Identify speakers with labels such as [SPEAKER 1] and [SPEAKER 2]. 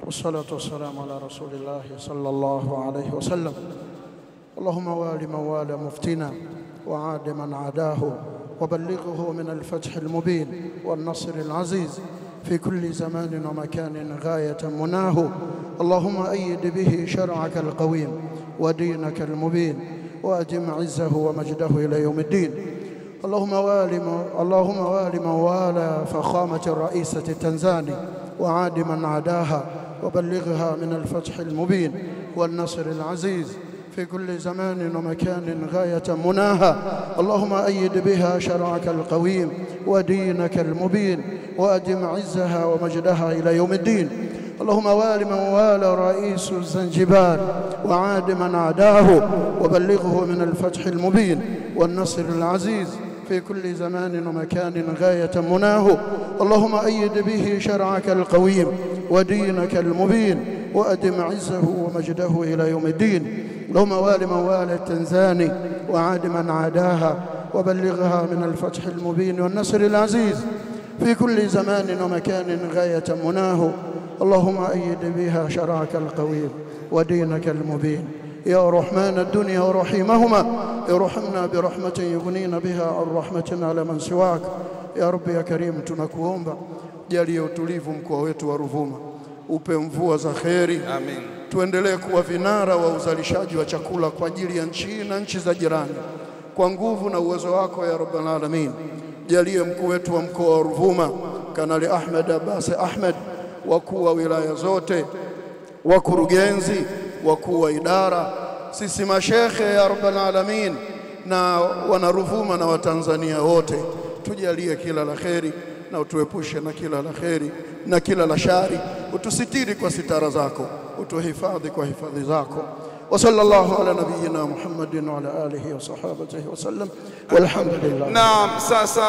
[SPEAKER 1] والصلاة والسلام على رسول الله صلى الله عليه وسلم. اللهم وال من والى مفتنا وعاد من عاداه، وبلغه من الفتح المبين والنصر العزيز في كل زمان ومكان غاية مناه. اللهم أيد به شرعك القويم ودينك المبين، وأدم عزه ومجده إلى يوم الدين. اللهم وال من والى فخامة الرئيسة تنزاني وعاد من عاداها، وبلغها من الفتح المبين والنصر العزيز في كل زمان ومكان غاية مناها. اللهم أيد بها شرعك القويم ودينك المبين، وأدم عزها ومجدها إلى يوم الدين. اللهم وال من والى رئيس الزنجبار وعاد من عاداه، وبلغه من الفتح المبين والنصر العزيز في كل زمان ومكان غاية مناه. اللهم أيد به شرعك القويم ودينك المبين، وأدم عزه ومجده إلى يوم الدين. اللهم وال من والى التنزاني وعاد من عاداها، وبلغها من الفتح المبين والنصر العزيز في كل زمان ومكان غاية مناه. اللهم أيد بها شرعك القويم ودينك المبين. يا رحمن الدنيا ورحيمهما، ارحمنا برحمة يغنينا بها عن رحمة على من سواك. Ya Rabbi ya Karim, tunakuomba jalie utulivu mkoa wetu wa Ruvuma, upe mvua za kheri.
[SPEAKER 2] Amin.
[SPEAKER 1] Tuendelee kuwa vinara wa uzalishaji wa chakula kwa ajili ya nchi na nchi za jirani kwa nguvu na uwezo wako ya Rabbal Alamin. Jalie mkuu wetu wa mkoa wa Ruvuma Kanali Ahmed Abbas Ahmed, wakuu wa wilaya zote, wakurugenzi, wakuu wa idara, sisi mashekhe ya Rabbal Alamin, na wana Ruvuma na Watanzania wote, tujalie kila la kheri na utuepushe na kila la kheri na kila la shari. Utusitiri kwa sitara zako, utuhifadhi kwa hifadhi zako. Wa sallallahu ala nabiyyina Muhammadin wa ala alihi wa sahabatihi wa sallam, walhamdulillah.
[SPEAKER 2] Naam, sasa